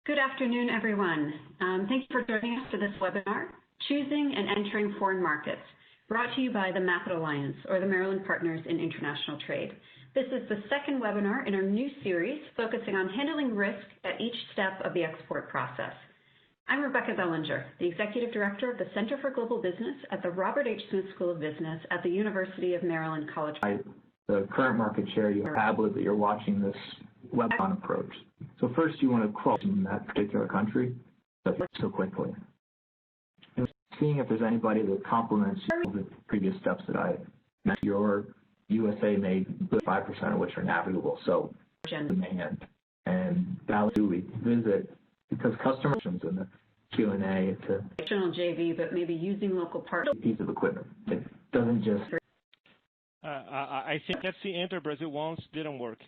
Good afternoon, everyone. Thank you for joining us for this webinar, Choosing and Entering Foreign Markets, brought to you by the MAPIT Alliance, or the Maryland Partners in International Trade. This is the second webinar in our new series focusing on handling risk at each step of the export process. I'm Rebecca Bellinger, the Executive Director of the Center for Global Business at the Robert H. Smith School of Business at the University of Maryland College. The current market share you have tablet that you're watching this webinar approach. So first you want to cross in that particular country so quickly. And seeing if there's anybody that complements the previous steps that I mentioned. Your USA made 5% of which are navigable, so demand. And we visit because customers in the Q&A to JV, but maybe using local partners. Piece of equipment. It doesn't just I think FC Enter Brazil once didn't work.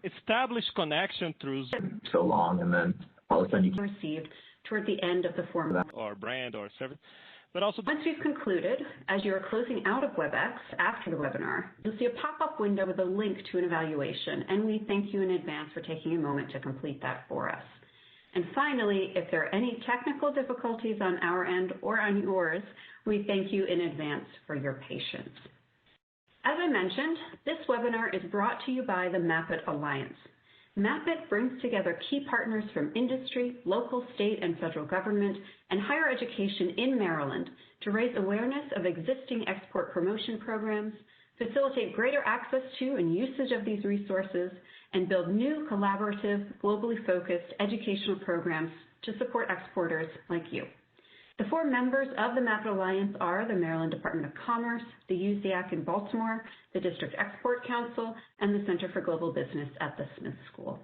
Establish connection through so long, and then all of a sudden you received toward the end of the form or brand or service. But also once we've concluded, as you are closing out of WebEx after the webinar, you'll see a pop-up window with a link to an evaluation, and we thank you in advance for taking a moment to complete that for us. And finally, if there are any technical difficulties on our end or on yours, we thank you in advance for your patience. As I mentioned, this webinar is brought to you by the MAPIT Alliance. MAPIT brings together key partners from industry, local, state, and federal government, and higher education in Maryland to raise awareness of existing export promotion programs, facilitate greater access to and usage of these resources, and build new collaborative, globally focused educational programs to support exporters like you. The four members of the MAPIT Alliance are the Maryland Department of Commerce, the USIAC in Baltimore, the District Export Council, and the Center for Global Business at the Smith School.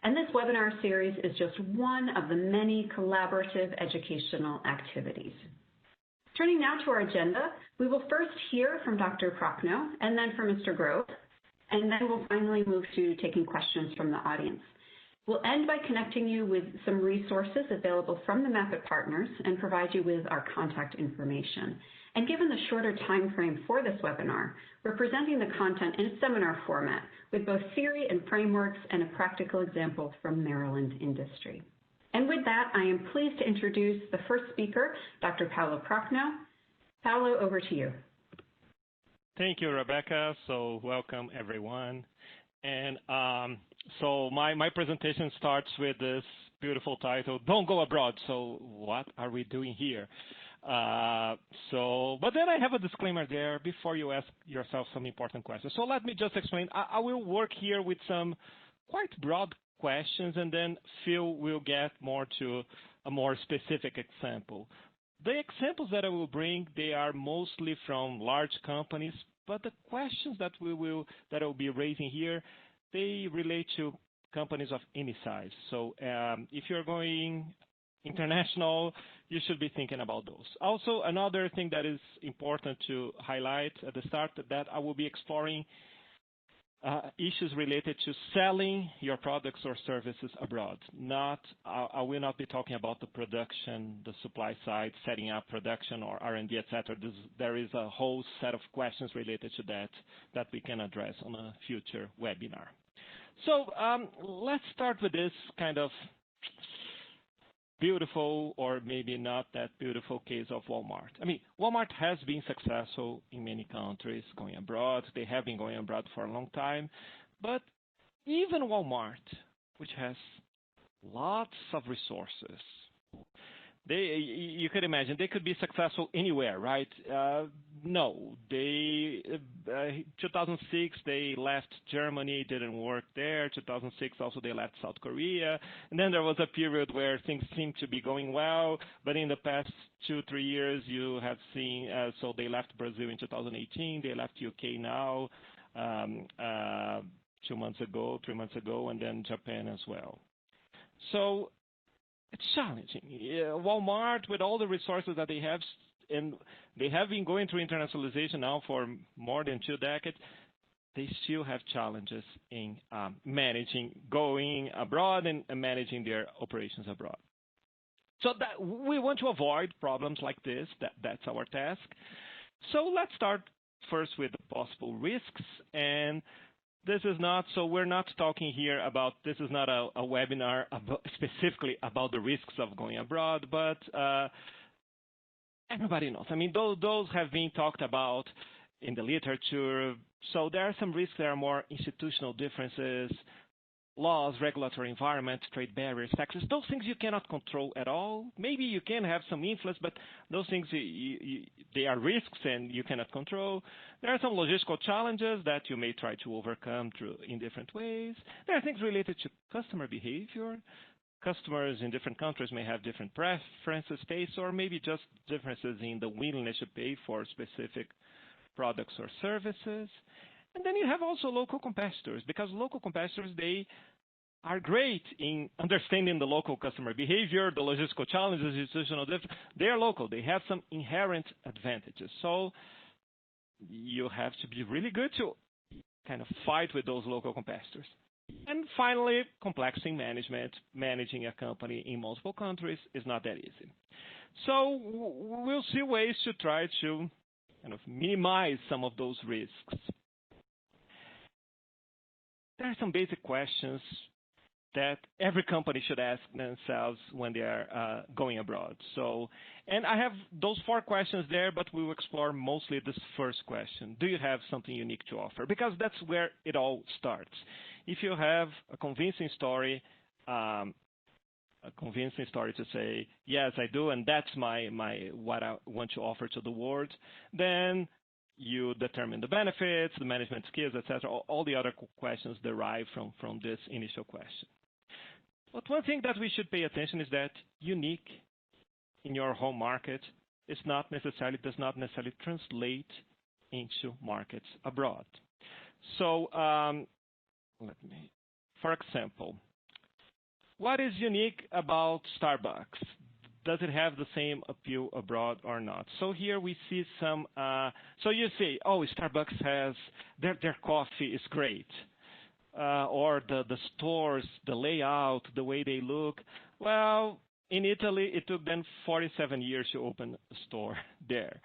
And this webinar series is just one of the many collaborative educational activities. Turning now to our agenda, we will first hear from Dr. Prochnow and then from Mr. Grove, and then we'll finally move to taking questions from the audience. We'll end by connecting you with some resources available from the MAPIT partners and provide you with our contact information. And given the shorter time frame for this webinar, we're presenting the content in a seminar format with both theory and frameworks and a practical example from Maryland industry. And with that, I am pleased to introduce the first speaker, Dr. Paolo Prochnow. Paolo, over to you. Thank you, Rebecca. So welcome, everyone. And so my presentation starts with this beautiful title, Don't Go Abroad. So what are we doing here? But then I have a disclaimer there before you ask yourself some important questions. So let me just explain. I will work here with some quite broad questions, and then Phil will get more to a more specific example. The examples that I will bring, they are mostly from large companies, but the questions that I will be raising here, they relate to companies of any size. So if you're going international, you should be thinking about those. Also, another thing that is important to highlight at the start, that I will be exploring issues related to selling your products or services abroad. I will not be talking about the production, the supply side, setting up production or R&D, etc. There is a whole set of questions related to that we can address on a future webinar. So let's start with this kind of beautiful, or maybe not that beautiful, case of Walmart. I mean, Walmart has been successful in many countries going abroad. They have been going abroad for a long time. But even Walmart, which has lots of resources, you could imagine they could be successful anywhere, right? No, 2006 they left Germany, didn't work there. 2006 also they left South Korea, and then there was a period where things seemed to be going well. But in the past 2-3 years, you have seen so they left Brazil in 2018. They left UK now, 3 months ago, and then Japan as well. So it's challenging. Walmart, with all the resources that they have, and they have been going through internationalization now for more than 2 decades, they still have challenges in managing going abroad and managing their operations abroad. So that we want to avoid problems like this. That's our task. So let's start first with the possible risks and This is not, so we're not talking here about, this is not a webinar specifically about the risks of going abroad, but everybody knows. I mean, those have been talked about in the literature. So there are some risks that are more institutional differences, laws, regulatory environment, trade barriers, taxes. Those things you cannot control at all. Maybe you can have some influence, but those things, they are risks and you cannot control. There are some logistical challenges that you may try to overcome in different ways. There are things related to customer behavior. Customers in different countries may have different preferences, tastes, or maybe just differences in the willingness to pay for specific products or services. And then you have also local competitors, because local competitors, they are great in understanding the local customer behavior, the logistical challenges, institutional differences. They are local. They have some inherent advantages. So you have to be really good to kind of fight with those local competitors. And finally, complexity management. Managing a company in multiple countries is not that easy. So we'll see ways to try to kind of minimize some of those risks. There are some basic questions that every company should ask themselves when they are going abroad. So, and I have those 4 questions there, but we will explore mostly this first question. Do you have something unique to offer? Because that's where it all starts. If you have a convincing story to say, yes, I do, and that's what I want to offer to the world, then you determine the benefits, the management skills, etc. All the other questions derive from this initial question. But one thing that we should pay attention is that unique in your home market does not necessarily translate into markets abroad. So, for example, what is unique about Starbucks? Does it have the same appeal abroad or not? So here we see some, so you say, oh, Starbucks has, their coffee is great. Or the stores, the layout, the way they look. Well, in Italy, it took them 47 years to open a store there.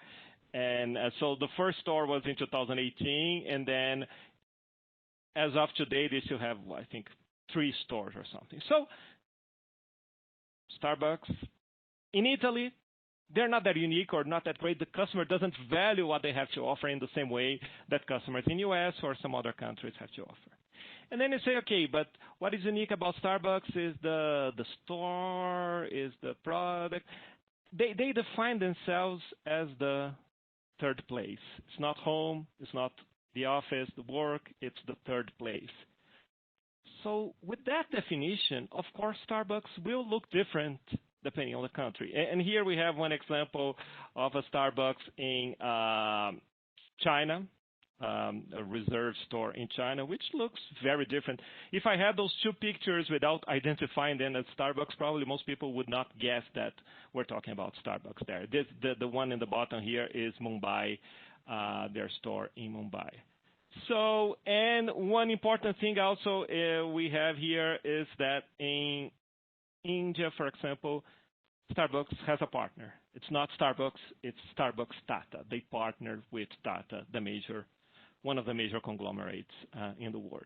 And so the first store was in 2018, and then as of today, they still have, I think, 3 stores or something. So Starbucks, in Italy, they're not that unique or not that great. The customer doesn't value what they have to offer in the same way that customers in U.S. or some other countries have to offer. And then you say, okay, but what is unique about Starbucks is the store, is the product. They define themselves as the third place. It's not home, it's not the office, the work, it's the third place. So with that definition, of course, Starbucks will look different depending on the country. And here we have one example of a Starbucks in China, a reserve store in China, which looks very different. If I had those 2 pictures without identifying them as Starbucks, probably most people would not guess that we're talking about Starbucks there. The one in the bottom here is Mumbai, their store in Mumbai. So, and one important thing also we have here is that in India, for example, Starbucks has a partner. It's not Starbucks, it's Starbucks Tata. They partner with Tata, one of the major conglomerates in the world.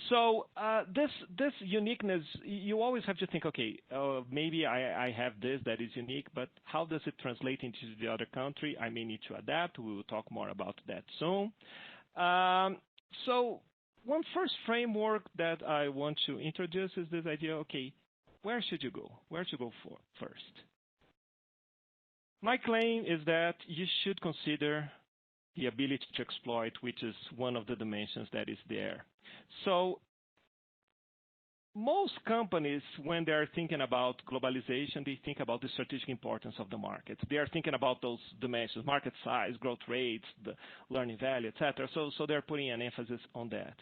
So this uniqueness, you always have to think, okay, maybe I have this that is unique, but how does it translate into the other country? I may need to adapt. We will talk more about that soon. So one first framework that I want to introduce is this idea, okay, where should you go? Where to go for first? My claim is that you should consider the ability to exploit, which is one of the dimensions that is there. So most companies, when they're thinking about globalization, they think about the strategic importance of the market. They are thinking about those dimensions, market size, growth rates, the learning value, etc. So they're putting an emphasis on that.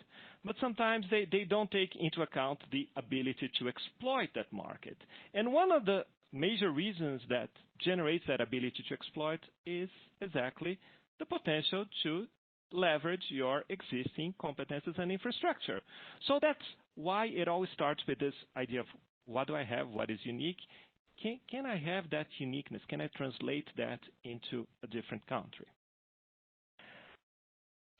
But sometimes they don't take into account the ability to exploit that market. And one of the major reasons that generates that ability to exploit is exactly the potential to leverage your existing competences and infrastructure. So that's why it always starts with this idea of what do I have, what is unique? Can I have that uniqueness? Can I translate that into a different country?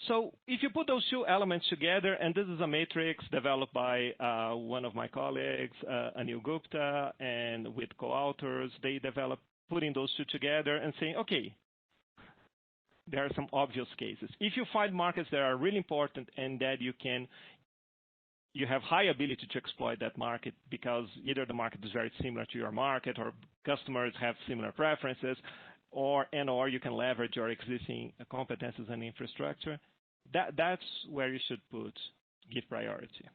So if you put those two elements together, and this is a matrix developed by one of my colleagues, Anil Gupta, and with co-authors, they developed putting those two together and saying, okay, there are some obvious cases. If you find markets that are really important and that you have high ability to exploit that market because either the market is very similar to your market or customers have similar preferences, or you can leverage your existing competences and infrastructure, that's where you should give priority.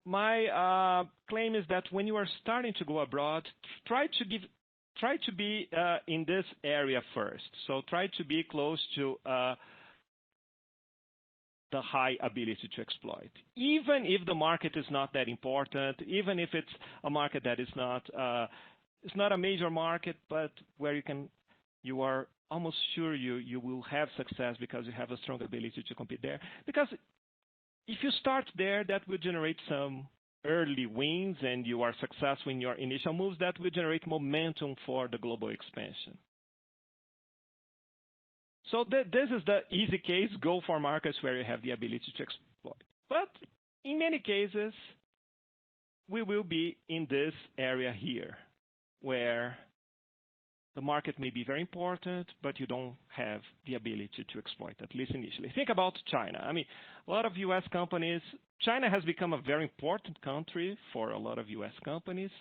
My claim is that when you are starting to go abroad, try to be in this area first. So try to be close to the high ability to exploit. Even if the market is not that important, even if it's a market that is not it's not a major market, but where you are almost sure you will have success because you have a strong ability to compete there. Because if you start there, that will generate some early wins and you are successful in your initial moves, that will generate momentum for the global expansion. So this is the easy case, go for markets where you have the ability to exploit. But in many cases, we will be in this area here, where the market may be very important, but you don't have the ability to exploit, at least initially. Think about China. I mean, a lot of U.S. companies, China has become a very important country for a lot of U.S. companies,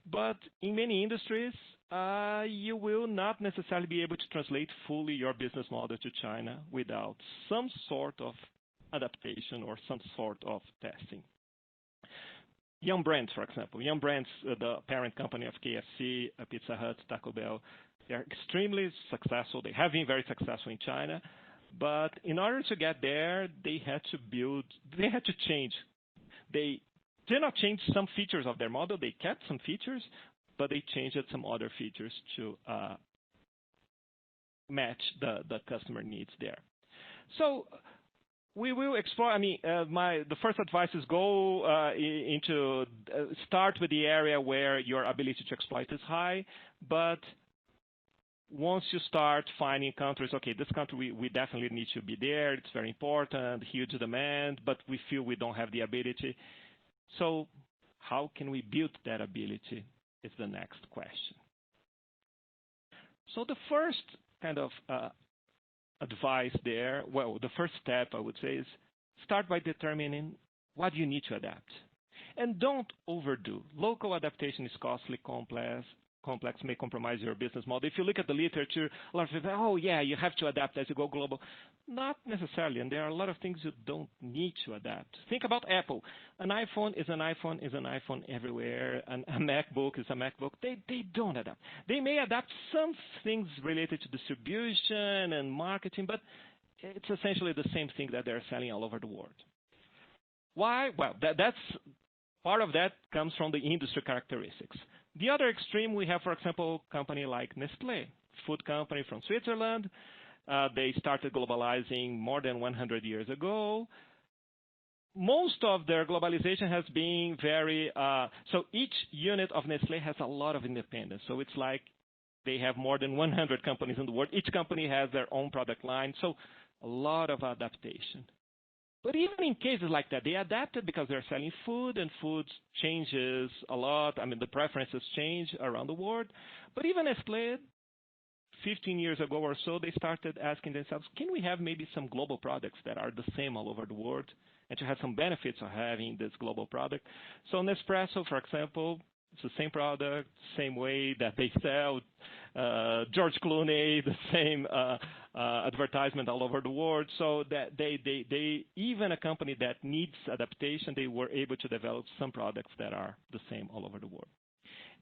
but in many industries, you will not necessarily be able to translate fully your business model to China without some sort of adaptation or some sort of testing. Yum Brands, for example. Yum Brands, the parent company of KFC, Pizza Hut, Taco Bell, they're extremely successful. They have been very successful in China. But in order to get there, they had to change. They did not change some features of their model. They kept some features, but they changed some other features to match the customer needs there. So we will explore. I mean, the first advice is start with the area where your ability to exploit is high, but once you start finding countries, okay, this country we definitely need to be there. It's very important, huge demand, but we feel we don't have the ability. So how can we build that ability is the next question. So the first kind of advice there, well, the first step I would say is start by determining what you need to adapt. And don't overdo. Local adaptation is costly, complex, may compromise your business model. If you look at the literature, a lot of people say, oh yeah, you have to adapt as you go global. Not necessarily, and there are a lot of things you don't need to adapt. Think about Apple. An iPhone is an iPhone everywhere, and a MacBook is a MacBook. They don't adapt. They may adapt some things related to distribution and marketing, but it's essentially the same thing that they're selling all over the world. Why? Well, that's part of that comes from the industry characteristics. The other extreme, we have, for example, a company like Nestlé, food company from Switzerland. They started globalizing more than 100 years ago. Most of their globalization has been so each unit of Nestlé has a lot of independence. So it's like they have more than 100 companies in the world. Each company has their own product line. So a lot of adaptation. But even in cases like that, they adapted because they're selling food, and food changes a lot. I mean, the preferences change around the world. But even Nestlé, 15 years ago or so, they started asking themselves, can we have maybe some global products that are the same all over the world, and to have some benefits of having this global product? So Nespresso, for example, it's the same product, same way that they sell. George Clooney, the same advertisement all over the world. So that they even a company that needs adaptation, they were able to develop some products that are the same all over the world.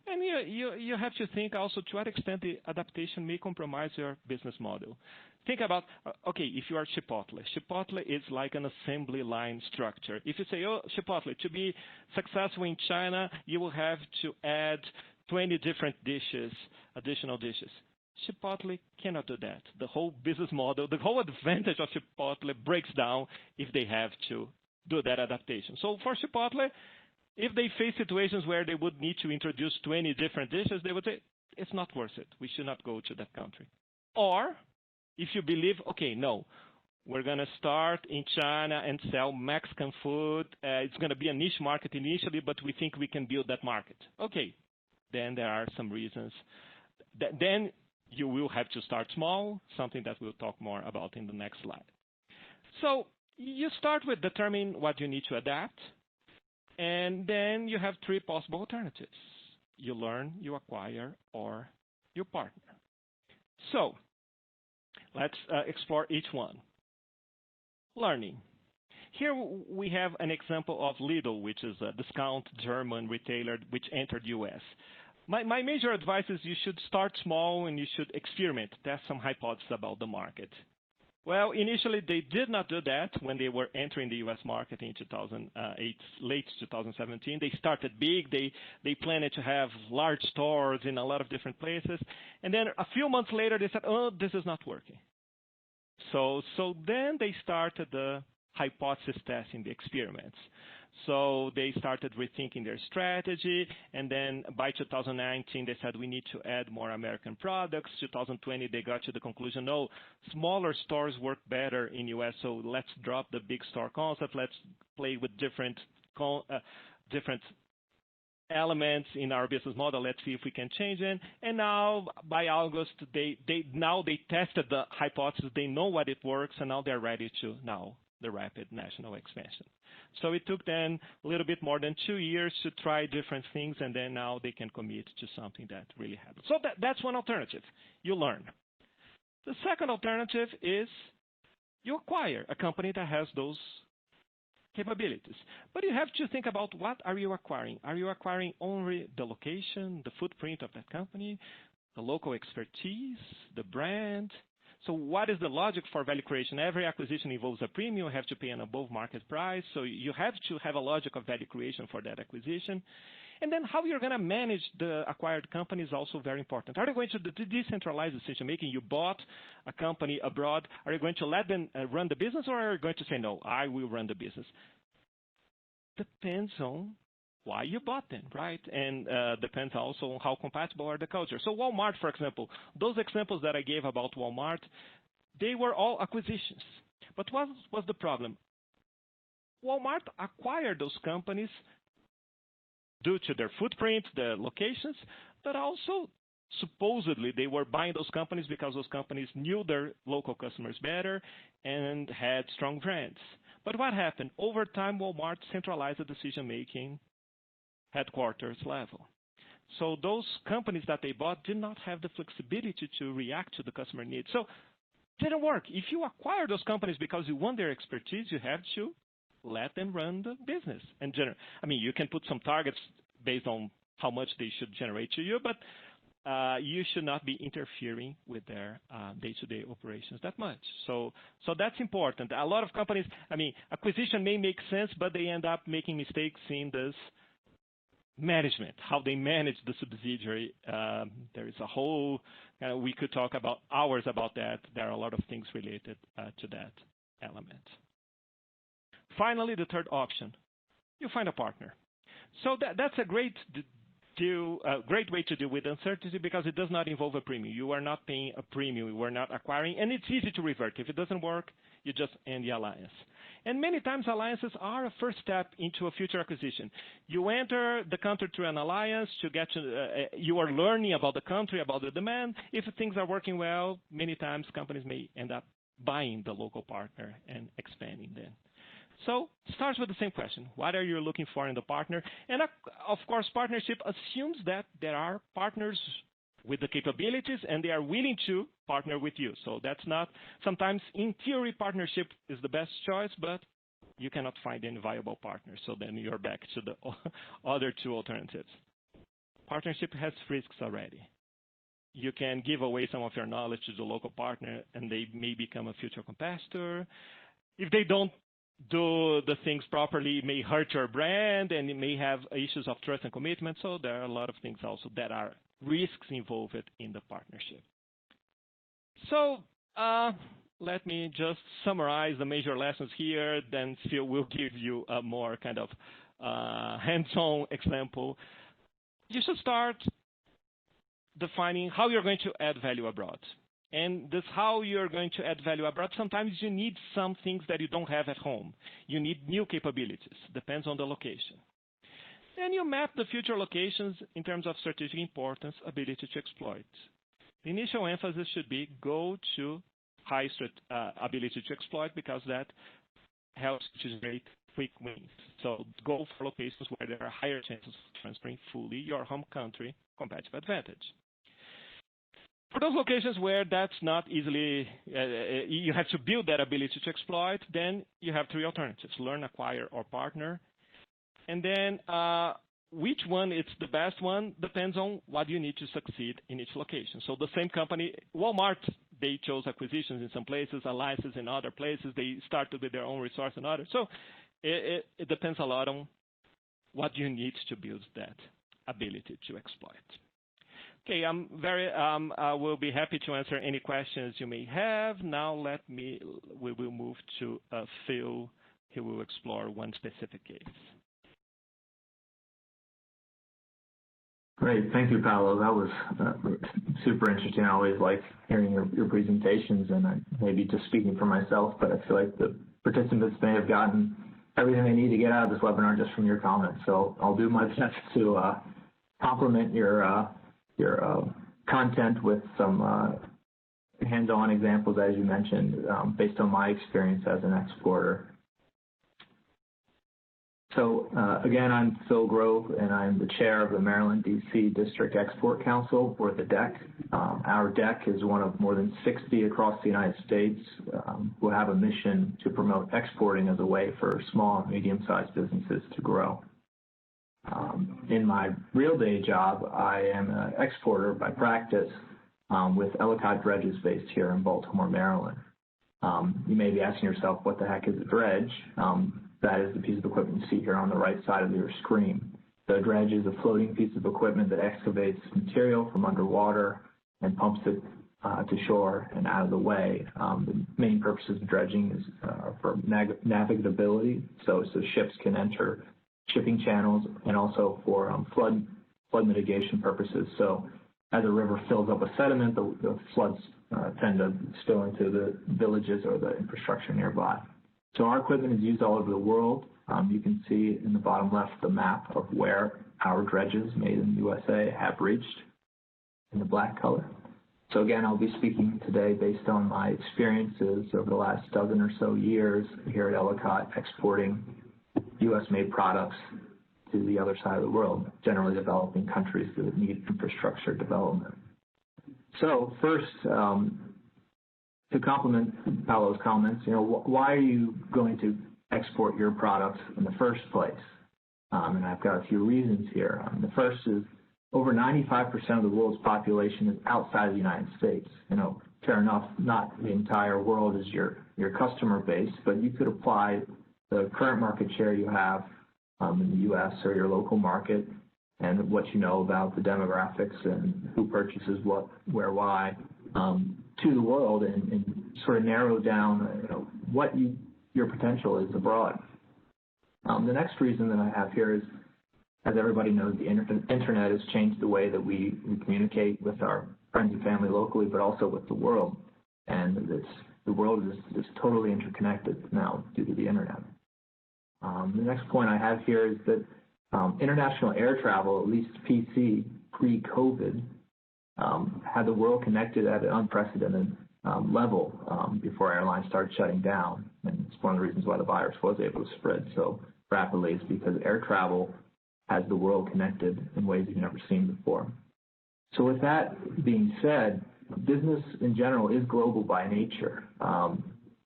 And you have to think also to what extent the adaptation may compromise your business model. Think about, okay, if you are Chipotle. Chipotle is like an assembly line structure. If you say, oh, Chipotle, to be successful in China, you will have to add 20 different dishes, additional dishes. Chipotle cannot do that. The whole business model, the whole advantage of Chipotle breaks down if they have to do that adaptation. So for Chipotle, if they face situations where they would need to introduce 20 different dishes, they would say, it's not worth it. We should not go to that country. Or If you believe, okay, no, we're going to start in China and sell Mexican food. It's going to be a niche market initially, but we think we can build that market. Okay, then there are some reasons. Then you will have to start small, something that we'll talk more about in the next slide. So you start with determining what you need to adapt, and then you have three possible alternatives. You learn, you acquire, or you partner. So let's explore each one. Learning. Here we have an example of Lidl, which is a discount German retailer which entered the U.S. My major advice is you should start small and you should experiment, test some hypotheses about the market. Well, initially they did not do that when they were entering the U.S. market in 2008, late 2017. They started big. They planned to have large stores in a lot of different places. And then a few months later they said, oh, this is not working. So then they started the hypothesis testing, the experiments. So they started rethinking their strategy, and then by 2019 they said we need to add more American products. 2020 they got to the conclusion, no, smaller stores work better in US, so let's drop the big store concept. Let's play with different elements in our business model. Let's see if we can change it. And now by August they tested the hypothesis. They know what it works, and now they're ready to the rapid national expansion. So it took them a little bit more than 2 years to try different things, and then now they can commit to something that really happens. So that's one alternative. You learn. The second alternative is you acquire a company that has those capabilities. But you have to think about what are you acquiring. Are you acquiring only the location, the footprint of that company, the local expertise, the brand? So what is the logic for value creation? Every acquisition involves a premium. You have to pay an above market price. So you have to have a logic of value creation for that acquisition. And then how you're going to manage the acquired company is also very important. Are you going to decentralize decision making? You bought a company abroad. Are you going to let them run the business, or are you going to say, no, I will run the business? Depends on why you bought them, right? And depends also on how compatible are the culture. So Walmart, for example, those examples that I gave about Walmart, they were all acquisitions. But what was the problem? Walmart acquired those companies due to their footprint, their locations, but also supposedly they were buying those companies because those companies knew their local customers better and had strong brands. But what happened? Over time, Walmart centralized the decision-making headquarters level. So those companies that they bought did not have the flexibility to react to the customer needs. So it didn't work. If you acquire those companies because you want their expertise, you have to let them run the business. And you can put some targets based on how much they should generate to you, but you should not be interfering with their day-to-day operations that much. So that's important. A lot of companies, acquisition may make sense, but they end up making mistakes in this management, how they manage the subsidiary. There is a whole, we could talk about hours about that. There are a lot of things related to that element. Finally, the third option, you find a partner. So that's a great way to deal with uncertainty because it does not involve a premium. You are not paying a premium. You are not acquiring, and it's easy to revert. If it doesn't work, you just end the alliance. And many times alliances are a first step into a future acquisition. You enter the country through an alliance to get to, you are learning about the country, about the demand. If things are working well, many times companies may end up buying the local partner and expanding them. So it starts with the same question. What are you looking for in the partner? And of course, partnership assumes that there are partners with the capabilities and they are willing to partner with you. So that's not, sometimes in theory, partnership is the best choice, but you cannot find any viable partner. So then you're back to the other two alternatives. Partnership has risks already. You can give away some of your knowledge to the local partner and they may become a future competitor. If they don't do the things properly, it may hurt your brand and it may have issues of trust and commitment. So there are a lot of things also that are risks involved in the partnership. So let me just summarize the major lessons here, then Phil will give you a more kind of hands-on example. You should start defining how you're going to add value abroad. And that's how you're going to add value abroad. Sometimes you need some things that you don't have at home. You need new capabilities. Depends on the location. Then you map the future locations in terms of strategic importance, ability to exploit. The initial emphasis should be go to high ability to exploit, because that helps to generate quick wins. So go for locations where there are higher chances of transferring fully your home country competitive advantage. For those locations where that's not easily, you have to build that ability to exploit, then you have three alternatives: learn, acquire, or partner. And then which one is the best one depends on what you need to succeed in each location. So the same company, Walmart, they chose acquisitions in some places, alliances in other places. They started with their own resource in others. So it depends a lot on what you need to build that ability to exploit. Okay, I will be happy to answer any questions you may have. Now we will move to Phil. He will explore one specific case. Great, thank you, Paolo. That was super interesting. I always like hearing your presentations, and maybe just speaking for myself, but I feel like the participants may have gotten everything they need to get out of this webinar just from your comments. So I'll do my best to complement your content with some hands-on examples, as you mentioned, based on my experience as an exporter. So again, I'm Phil Grove, and I'm the chair of the Maryland, D.C. District Export Council, or the DEC. Our DEC is one of more than 60 across the United States who have a mission to promote exporting as a way for small and medium-sized businesses to grow. In my real day job, I am an exporter by practice with Ellicott Dredges based here in Baltimore, Maryland. You may be asking yourself, what the heck is a dredge? That is the piece of equipment you see here on the right side of your screen. The dredge is a floating piece of equipment that excavates material from underwater and pumps it to shore and out of the way. The main purposes of dredging is for navigability, so ships can enter shipping channels, and also for flood mitigation purposes. So as a river fills up with sediment, the floods tend to spill into the villages or the infrastructure nearby. So our equipment is used all over the world. You can see in the bottom left the map of where our dredges made in the USA have reached in the black color. So again, I'll be speaking today based on my experiences over the last dozen or so years here at Ellicott exporting U.S.-made products to the other side of the world, generally developing countries that need infrastructure development. So first, to complement Paolo's comments, why are you going to export your products in the first place? And I've got a few reasons here. The first is over 95% of the world's population is outside the United States. Fair enough, not the entire world is your customer base, but you could apply the current market share you have in the U.S. or your local market and what you know about the demographics and who purchases what, where, why, to the world and sort of narrow down what your potential is abroad. The next reason that I have here is, as everybody knows, the internet has changed the way that we communicate with our friends and family locally, but also with the world. And the world is totally interconnected now due to the internet. The next point I have here is that international air travel, at least PC, pre-COVID, had the world connected at an unprecedented level before airlines started shutting down. And it's one of the reasons why the virus was able to spread so rapidly, is because air travel has the world connected in ways you've never seen before. So with that being said, business in general is global by nature.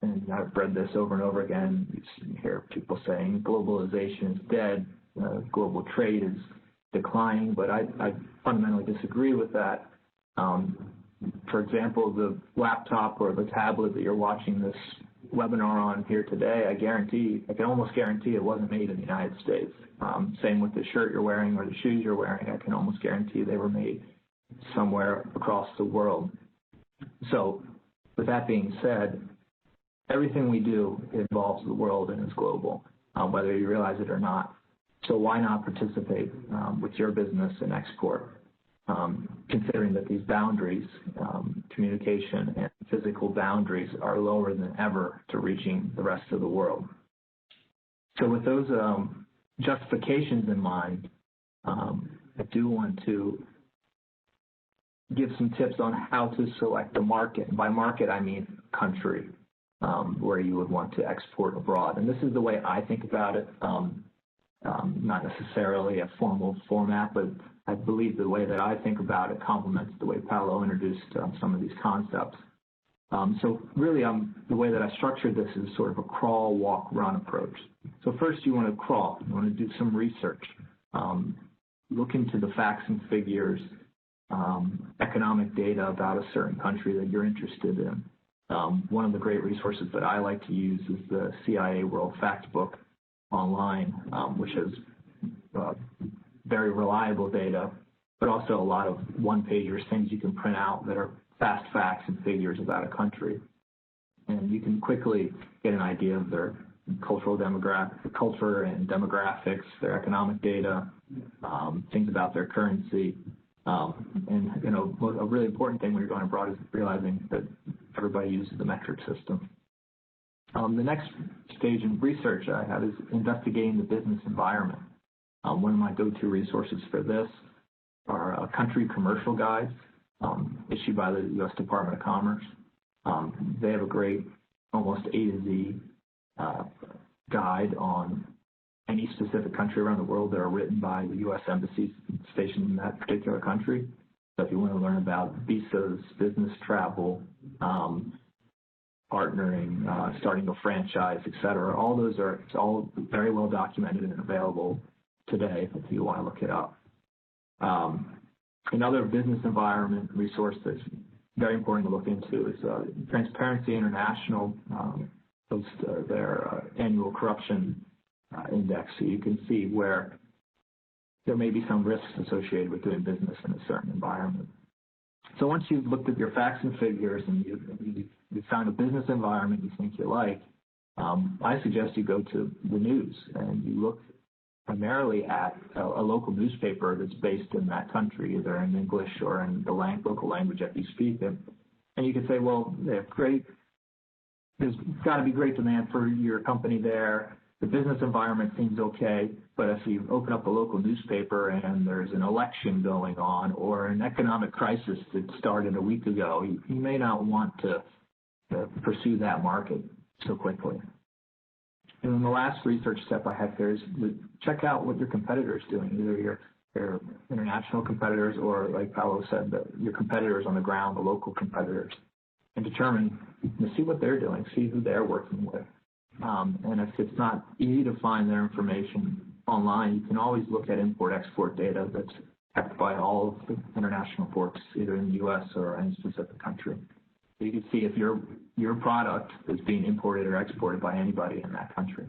And I've read this over and over again. You hear people saying globalization is dead, global trade is declining, but I fundamentally disagree with that. For example, the laptop or the tablet that you're watching this webinar on here today, I can almost guarantee it wasn't made in the United States. Same with the shirt you're wearing or the shoes you're wearing, I can almost guarantee they were made somewhere across the world. So with that being said, everything we do involves the world and is global, whether you realize it or not. So why not participate with your business in export? considering that these boundaries, communication and physical boundaries, are lower than ever to reaching the rest of the world. So with those justifications in mind, I do want to give some tips on how to select a market. And by market, I mean country, where you would want to export abroad. And this is the way I think about it, not necessarily a formal format, but I believe the way that I think about it complements the way Paolo introduced some of these concepts. So really, the way that I structured this is sort of a crawl, walk, run approach. So first you want to crawl. You want to do some research. Look into the facts and figures, economic data about a certain country that you're interested in. One of the great resources that I like to use is the CIA World Factbook online, which has very reliable data, but also a lot of one-pagers, things you can print out that are fast facts and figures about a country. And you can quickly get an idea of their culture and demographics, their economic data, things about their currency. And, you know, a really important thing when you're going abroad is realizing that everybody uses the metric system. The next stage in research I have is investigating the business environment. One of my go-to resources for this are country commercial guides issued by the U.S. Department of Commerce. They have a great almost A to Z guide on any specific country around the world that are written by the U.S. embassies stationed in that particular country. So if you want to learn about visas, business travel, partnering, starting a franchise, et cetera, all those are, it's all very well documented and available today if you want to look it up. Another business environment resource that's very important to look into is Transparency International posts their annual corruption index, so you can see where there may be some risks associated with doing business in a certain environment. So once you've looked at your facts and figures and you've found a business environment you think you like, I suggest you go to the news and you look primarily at a local newspaper that's based in that country, either in English or in the local language that you speak. And you can say, well, great, there's got to be great demand for your company there. The business environment seems okay, but if you open up a local newspaper and there's an election going on or an economic crisis that started a week ago, you may not want to pursue that market so quickly. And then the last research step I have here is check out what your competitors are doing, either your international competitors or, like Paolo said, your competitors on the ground, the local competitors, and determine, see what they're doing, see who they're working with. And if it's not easy to find their information online, you can always look at import-export data that's kept by all of the international ports, either in the U.S. or any specific country. So you can see if your product is being imported or exported by anybody in that country.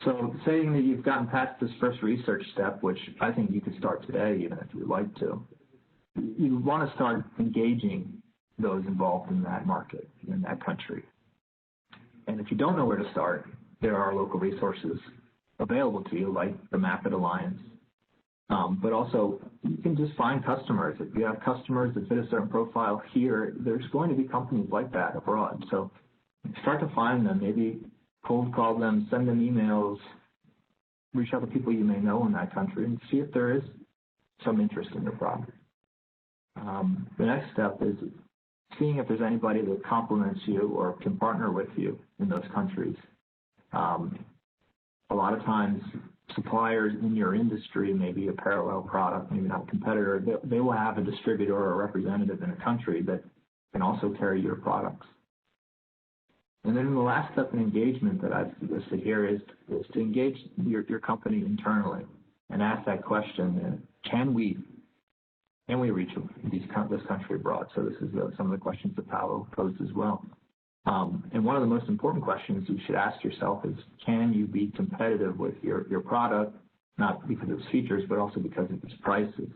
So saying that you've gotten past this first research step, which I think you could start today even if you'd like to, you want to start engaging those involved in that market, in that country. And if you don't know where to start, there are local resources available to you, like the MAPIT Alliance. But also, you can just find customers. If you have customers that fit a certain profile here, there's going to be companies like that abroad. So start to find them, maybe cold call them, send them emails, reach out to people you may know in that country and see if there is some interest in your product. The next step is seeing if there's anybody that complements you or can partner with you in those countries. A lot of times, suppliers in your industry, maybe a parallel product, maybe not a competitor, they will have a distributor or a representative in a country that can also carry your products. And then the last step in engagement that I've listed here is to engage your company internally and ask that question, can we reach this country abroad? So this is some of the questions that Paolo posed as well. And one of the most important questions you should ask yourself is, can you be competitive with your product, not because of its features, but also because of its prices,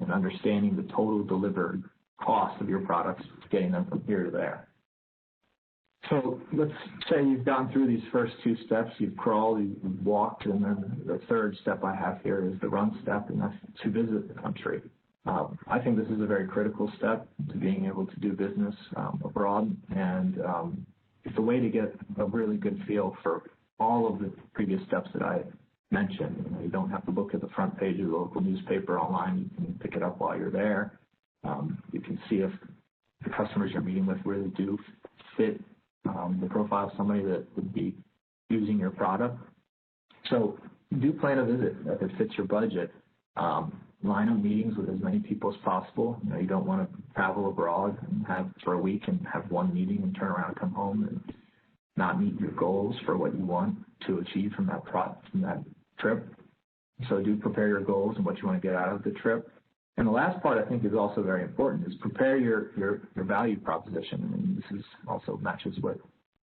and understanding the total delivered cost of your products, getting them from here to there. So let's say you've gone through these first two steps, you've crawled, you've walked, and then the third step I have here is the run step, and that's to visit the country. I think this is a very critical step to being able to do business abroad, and it's a way to get a really good feel for all of the previous steps that I mentioned. You don't have to look at the front page of the local newspaper online. You can pick it up while you're there. You can see if the customers you're meeting with really do fit the profile of somebody that would be using your product. So do plan a visit if it fits your budget. Line up meetings with as many people as possible. You don't want to travel abroad and have for a week and have one meeting and turn around and come home and not meet your goals for what you want to achieve from that trip. So do prepare your goals and what you want to get out of the trip. And the last part I think is also very important is prepare your value proposition. And this is also matches what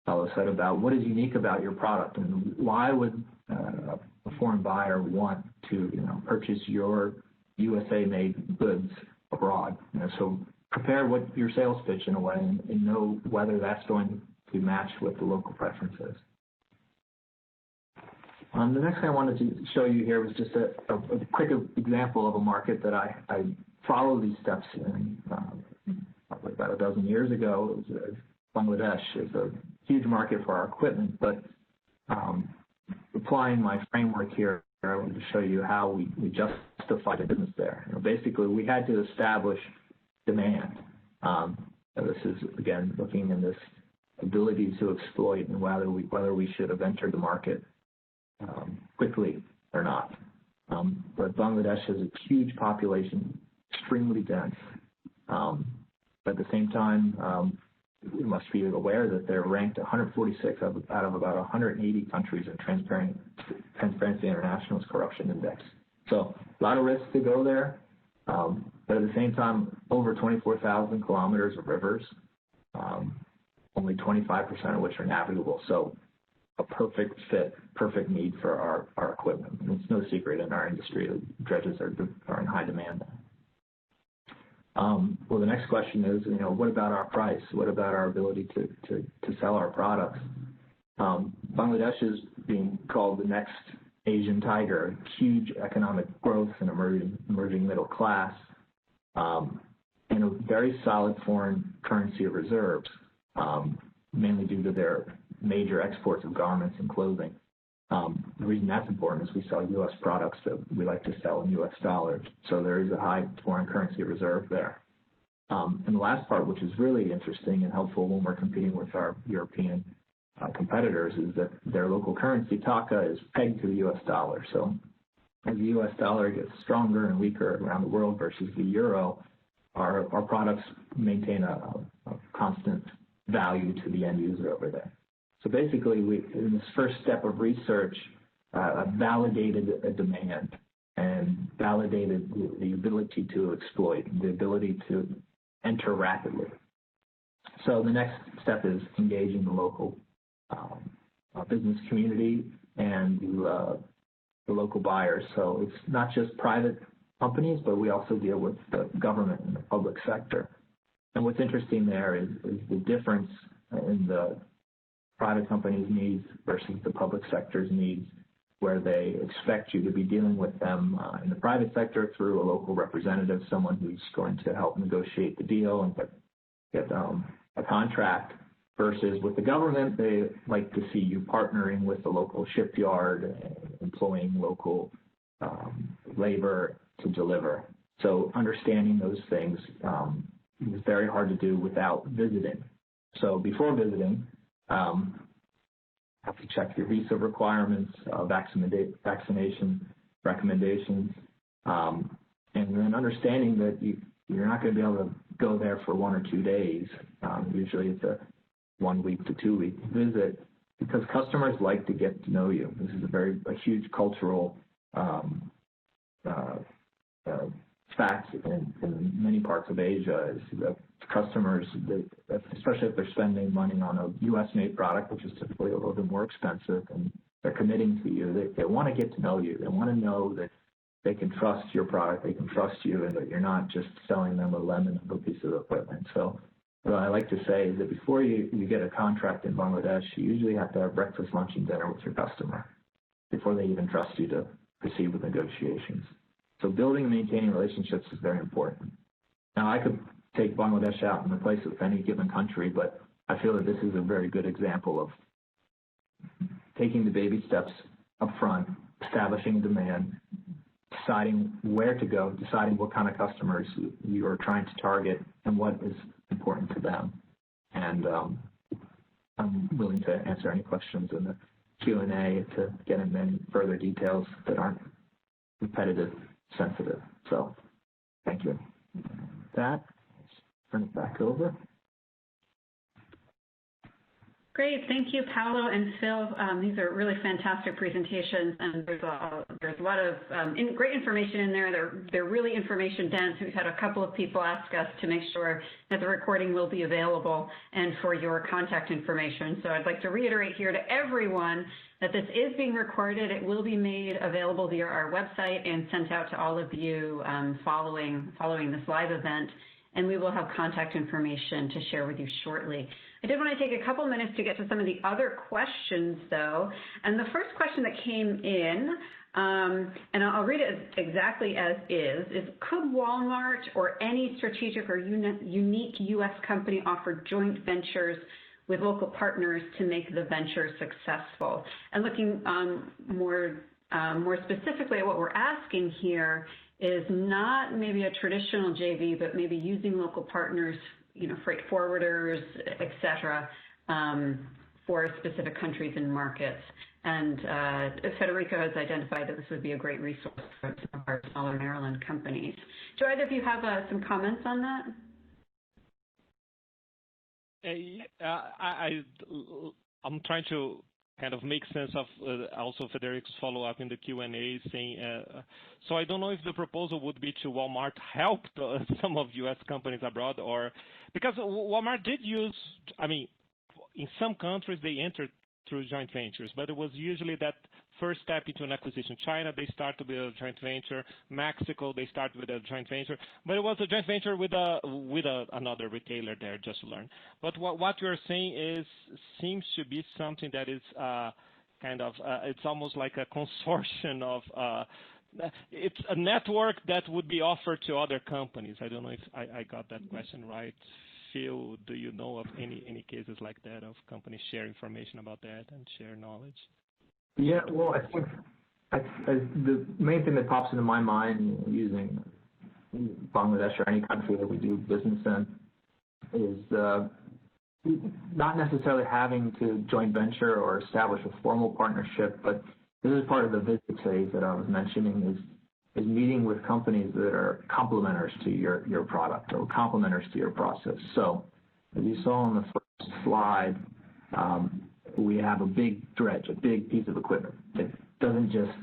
Paulo said about what is unique about your product and why would a foreign buyer want to purchase your USA-made goods abroad. So prepare what your sales pitch in a way and know whether that's going to match with the local preferences. The next thing I wanted to show you here was just a quick example of a market that I followed these steps in probably about a dozen years ago. It was Bangladesh. It's a huge market for our equipment, but applying my framework here, I wanted to show you how we justified a business there. Basically, we had to establish demand. This is, again, looking in this ability to exploit and whether we should have entered the market quickly or not. But Bangladesh has a huge population, extremely dense. But at the same time, we must be aware that they're ranked 146 out of about 180 countries in Transparency International's corruption index. So a lot of risks to go there, but at the same time, over 24,000 kilometers of rivers, only 25% of which are navigable. So a perfect fit, perfect need for our equipment. And it's no secret in our industry that dredges are in high demand. Well, the next question is, what about our price? What about our ability to sell our products? Bangladesh is being called the next Asian tiger, huge economic growth and emerging middle class, and a very solid foreign currency of reserves, mainly due to their major exports of garments and clothing. The reason that's important is we sell U.S. products that we like to sell in U.S. dollars, so there is a high foreign currency reserve there. And the last part, which is really interesting and helpful when we're competing with our European competitors, is that their local currency, taka, is pegged to the U.S. dollar. So as the U.S. dollar gets stronger and weaker around the world versus the euro, our products maintain a constant value to the end user over there. So basically, we, in this first step of research, validated a demand and validated the ability to exploit, the ability to enter rapidly. So the next step is engaging the local business community and the local buyers. So it's not just private companies, but we also deal with the government and the public sector. And what's interesting there is the difference in the private companies' needs versus the public sector's needs, where they expect you to be dealing with them in the private sector through a local representative, someone who's going to help negotiate the deal and get a contract, versus with the government, they like to see you partnering with the local shipyard, employing local labor to deliver. So understanding those things is very hard to do without visiting. So before visiting, have to check your visa requirements, vaccination recommendations, and then understanding that you're not going to be able to go there for 1 or 2 days. Usually it's a 1 week to 2 week visit, because customers like to get to know you. This is a huge cultural fact in many parts of Asia, is that customers, especially if they're spending money on a U.S.-made product, which is typically a little bit more expensive, and they're committing to you, they want to get to know you. They want to know that they can trust your product, they can trust you, and that you're not just selling them a lemon of a piece of equipment. So what I like to say is that before you get a contract in Bangladesh, you usually have to have breakfast, lunch, and dinner with your customer before they even trust you to proceed with negotiations. So building and maintaining relationships is very important. Now, I could take Bangladesh out and replace it with any given country, but I feel that this is a very good example of taking the baby steps up front, establishing demand, deciding where to go, deciding what kind of customers you are trying to target and what is important to them. And I'm willing to answer any questions in the Q&A to get into any further details that aren't competitive sensitive. So thank you. With that, let's turn it back over. Great, thank you, Paolo and Phil. These are really fantastic presentations, and there's a lot of great information in there. They're really information dense. We've had a couple of people ask us to make sure that the recording will be available and for your contact information. So I'd like to reiterate here to everyone that this is being recorded. It will be made available via our website and sent out to all of you following this live event, and we will have contact information to share with you shortly. I did want to take a couple minutes to get to some of the other questions, though. And the first question that came in, and I'll read it exactly as is could Walmart or any strategic or unique U.S. company offer joint ventures with local partners to make the venture successful? And looking more specifically at what we're asking here is not maybe a traditional JV, but maybe using local partners, freight forwarders, et cetera, for specific countries and markets. And Federico has identified that this would be a great resource for some of our smaller Maryland companies. Do either of you have some comments on that? I'm trying to kind of make sense of also Federico's follow-up in the Q&A saying, so I don't know if the proposal would be to Walmart help some of U.S. companies abroad, or because Walmart did use, in some countries they entered through joint ventures, but it was usually that first step into an acquisition. China, they started with a joint venture. Mexico, they started with a joint venture, but it was a joint venture with another retailer there, just to learn. But what you're saying seems to be something that is it's almost like a consortium of, it's a network that would be offered to other companies. I don't know if I got that question right. Phil, do you know of any cases like that of companies share information about that and share knowledge? Yeah, well, I think the main thing that pops into my mind using Bangladesh or any country that we do business in is not necessarily having to joint venture or establish a formal partnership, but this is part of the visit phase that I was mentioning is meeting with companies that are complementers to your product or complementers to your process. So as you saw on the first slide, we have a big dredge, a big piece of equipment. It doesn't just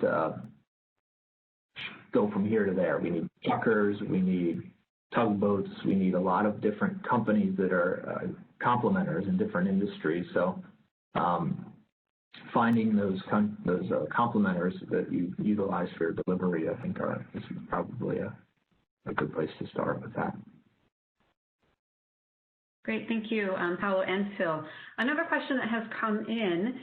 go from here to there. We need truckers, we need tugboats, we need a lot of different companies that are complementers in different industries. So finding those complementers that you utilize for your delivery, I think is probably a good place to start with that. Great, thank you, Paolo and Phil. Another question that has come in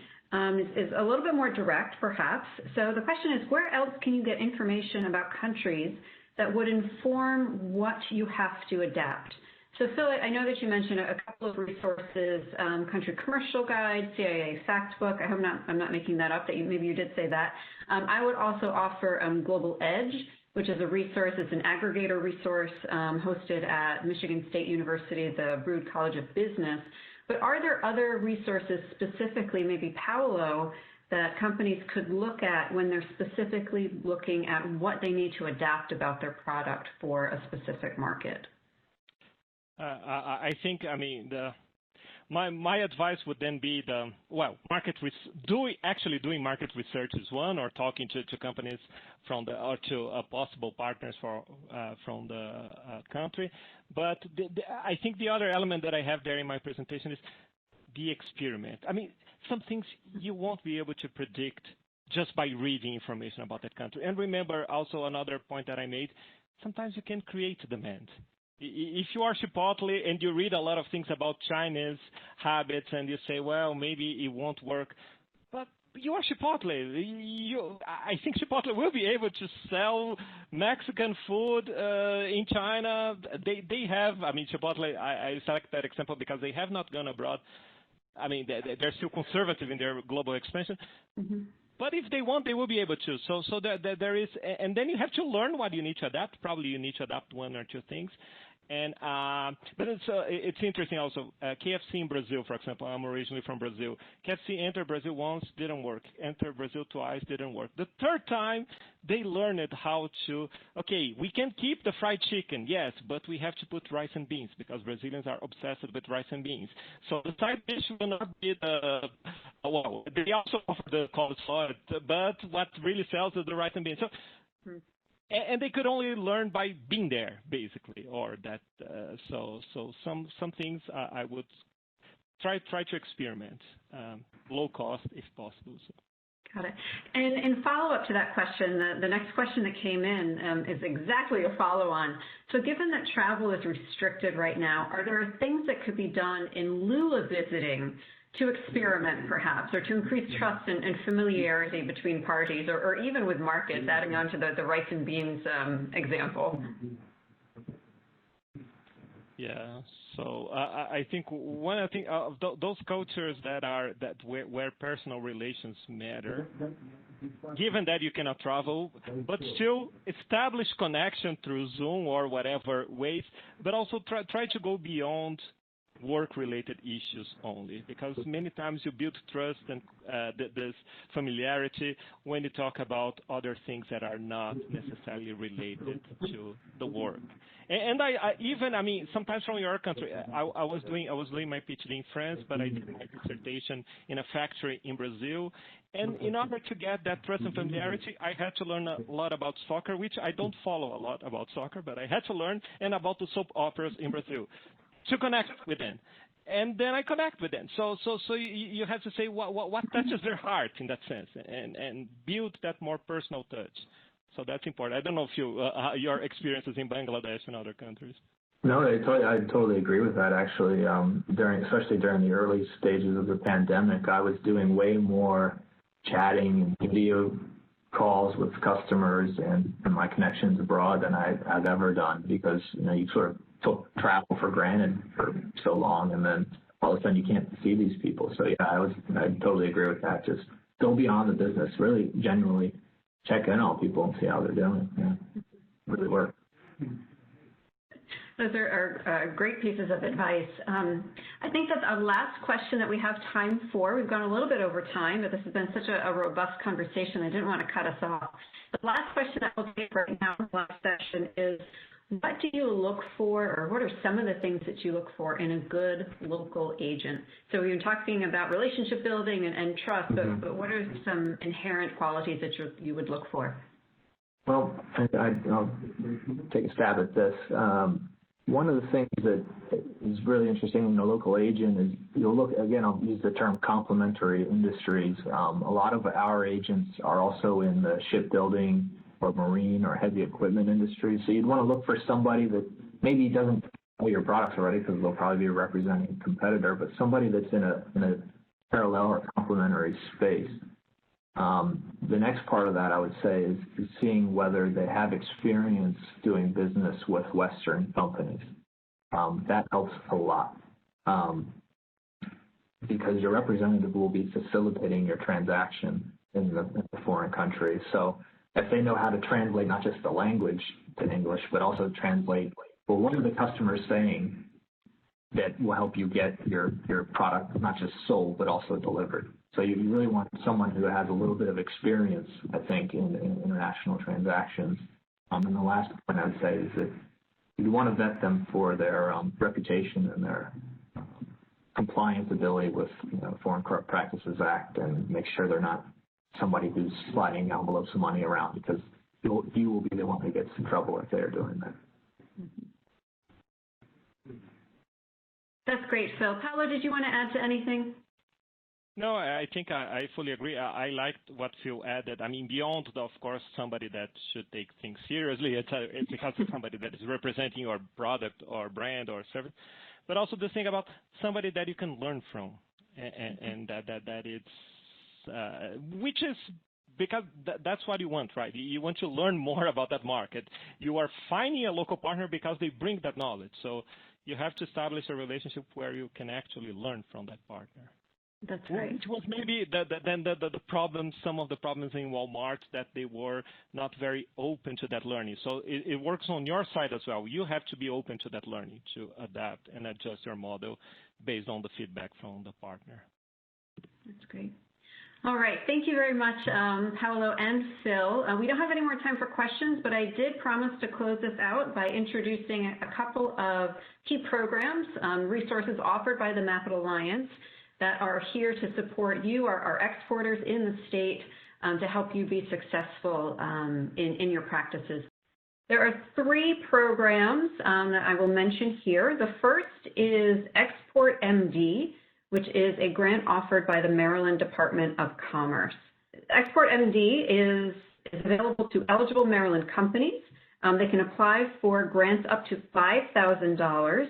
is a little bit more direct, perhaps. So the question is, where else can you get information about countries that would inform what you have to adapt? So Phil, I know that you mentioned a couple of resources, Country Commercial Guide, CIA Fact Book. I hope I'm not making that up, maybe you did say that. I would also offer Global Edge, which is a resource. It's an aggregator resource hosted at Michigan State University, the Brood College of Business. But are there other resources specifically, maybe Paolo, that companies could look at when they're specifically looking at what they need to adapt about their product for a specific market? I think, my advice would then be doing market research is one, or talking to companies or to possible partners from the country. But I think the other element that I have there in my presentation is the experiment. Some things you won't be able to predict just by reading information about that country. And remember also another point that I made, sometimes you can create demand. If you are Chipotle and you read a lot of things about Chinese habits and you say, well, maybe it won't work, but you are Chipotle. I think Chipotle will be able to sell Mexican food in China. They have, I mean, Chipotle, I select that example because they have not gone abroad. I mean, they're still conservative in their global expansion. Mm-hmm. But if they want, they will be able to. So there is, and then you have to learn what you need to adapt. Probably you need to adapt one or two things. And but it's interesting also. KFC in Brazil, for example, I'm originally from Brazil. KFC entered Brazil once, didn't work. Entered Brazil twice, didn't work. The third time, they learned how to, okay, we can keep the fried chicken, yes, but we have to put rice and beans because Brazilians are obsessed with rice and beans. So the side dish will not be well, they also offer the coleslaw, but what really sells is the rice and beans. So. And they could only learn by being there, basically, or that. So some things I would try to experiment, low cost if possible. So. Got it. And in follow-up to that question, the next question that came in is exactly a follow-on. So given that travel is restricted right now, are there things that could be done in lieu of visiting to experiment, perhaps, or to increase trust and familiarity between parties, or even with markets, adding on to the rice and beans example? Yeah. So I think one thing of those cultures where personal relations matter, given that you cannot travel, but still establish connection through Zoom or whatever ways, but also try to go beyond work-related issues only, because many times you build trust and this familiarity when you talk about other things that are not necessarily related to the work. And I mean, sometimes from your country, I was doing my PhD in France, but I did my dissertation in a factory in Brazil. And in order to get that trust and familiarity, I had to learn a lot about soccer, which I don't follow a lot about soccer, but I had to learn, and about the soap operas in Brazil, to connect with them. And then I connect with them. So you have to say what touches their heart in that sense, and build that more personal touch. So that's important. I don't know if your experiences in Bangladesh and other countries. No, I totally agree with that. Actually, especially during the early stages of the pandemic, I was doing way more chatting and video calls with customers and my connections abroad than I've ever done, because you sort of took travel for granted for so long, and then all of a sudden you can't see these people. So yeah, I totally agree with that. Just go beyond the business. Really, genuinely check in on people and see how they're doing. Yeah, really work. Those are great pieces of advice. I think that's our last question that we have time for. We've gone a little bit over time, but this has been such a robust conversation. I didn't want to cut us off. The last question I will take right now in the last session is, what do you look for, or what are some of the things that you look for in a good local agent? So we've been talking about relationship building and trust, but what are some inherent qualities that you would look for? Well, I'll take a stab at this. One of the things that is really interesting in a local agent is you'll look, again, I'll use the term complementary industries. A lot of our agents are also in the shipbuilding or marine or heavy equipment industry. So you'd want to look for somebody that maybe doesn't know your products already, because they'll probably be representing a competitor, but somebody that's in a parallel or complementary space. The next part of that, I would say, is seeing whether they have experience doing business with Western companies. That helps a lot, because your representative will be facilitating your transaction in the foreign country. So if they know how to translate not just the language to English, but also translate, well, what are the customers saying that will help you get your product not just sold, but also delivered. So you really want someone who has a little bit of experience, I think, in international transactions. And the last point I would say is that you want to vet them for their reputation and their compliance ability with Foreign Corrupt Practices Act, and make sure they're not somebody who's sliding envelopes of money around, because you will be the one who gets in trouble if they're doing that. That's great, Phil. Paolo, did you want to add to anything? No, I think I fully agree. I liked what Phil added. I mean, beyond, of course, somebody that should take things seriously, it's because of somebody that is representing your product or brand or service, but also the thing about somebody that you can learn from, and that it's which is because that's what you want, right? You want to learn more about that market. You are finding a local partner because they bring that knowledge. So you have to establish a relationship where you can actually learn from that partner. That's right. Which was maybe the problem, some of the problems in Walmart, that they were not very open to that learning. So it works on your side as well. You have to be open to that learning to adapt and adjust your model based on the feedback from the partner. That's great. All right, thank you very much, Paolo and Phil. We don't have any more time for questions, but I did promise to close this out by introducing a couple of key programs, resources offered by the MAPIT Alliance that are here to support you, our exporters in the state, to help you be successful in your practices. There are 3 programs that I will mention here. The first is Export MD, which is a grant offered by the Maryland Department of Commerce. Export MD is available to eligible Maryland companies. They can apply for grants up to $5,000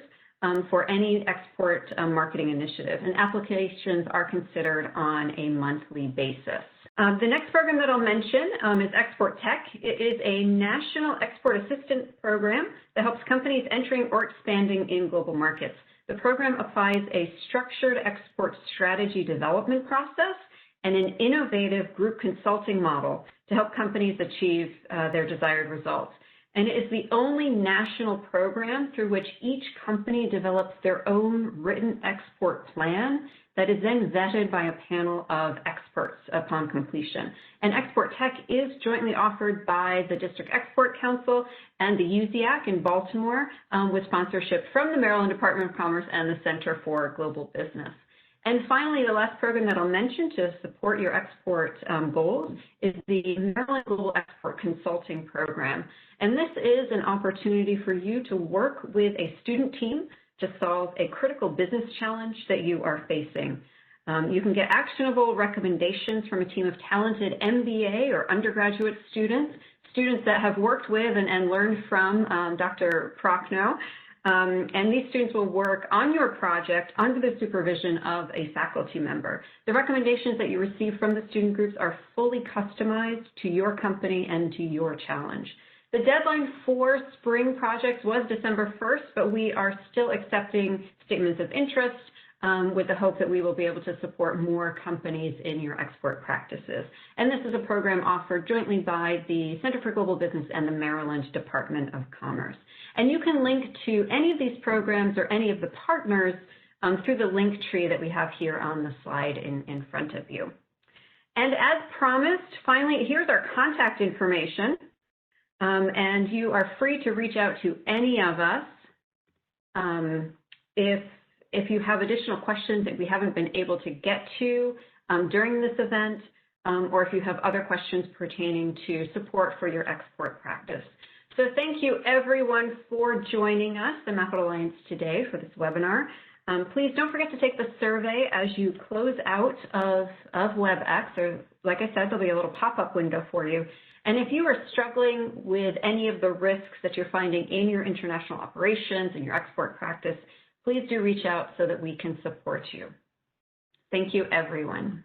for any export marketing initiative, and applications are considered on a monthly basis. The next program that I'll mention is Export Tech. It is a national export assistance program that helps companies entering or expanding in global markets. The program applies a structured export strategy development process and an innovative group consulting model to help companies achieve their desired results. And it is the only national program through which each company develops their own written export plan that is then vetted by a panel of experts upon completion. And Export Tech is jointly offered by the District Export Council and the USIAC in Baltimore, with sponsorship from the Maryland Department of Commerce and the Center for Global Business. And finally, the last program that I'll mention to support your export goals is the Maryland Global Export Consulting Program. And this is an opportunity for you to work with a student team to solve a critical business challenge that you are facing. You can get actionable recommendations from a team of talented MBA or undergraduate students that have worked with and learned from Dr. Prochnow. And these students will work on your project under the supervision of a faculty member. The recommendations that you receive from the student groups are fully customized to your company and to your challenge. The deadline for spring projects was December 1st, but we are still accepting statements of interest with the hope that we will be able to support more companies in your export practices. And this is a program offered jointly by the Center for Global Business and the Maryland Department of Commerce. And you can link to any of these programs or any of the partners through the link tree that we have here on the slide in front of you. And as promised, finally, here's our contact information. And you are free to reach out to any of us if you have additional questions that we haven't been able to get to during this event, or if you have other questions pertaining to support for your export practice. So thank you everyone for joining us, the MAPIT Alliance, today for this webinar. Please don't forget to take the survey as you close out of WebEx, or like I said, there'll be a little pop-up window for you. And if you are struggling with any of the risks that you're finding in your international operations and your export practice, please do reach out so that we can support you. Thank you, everyone.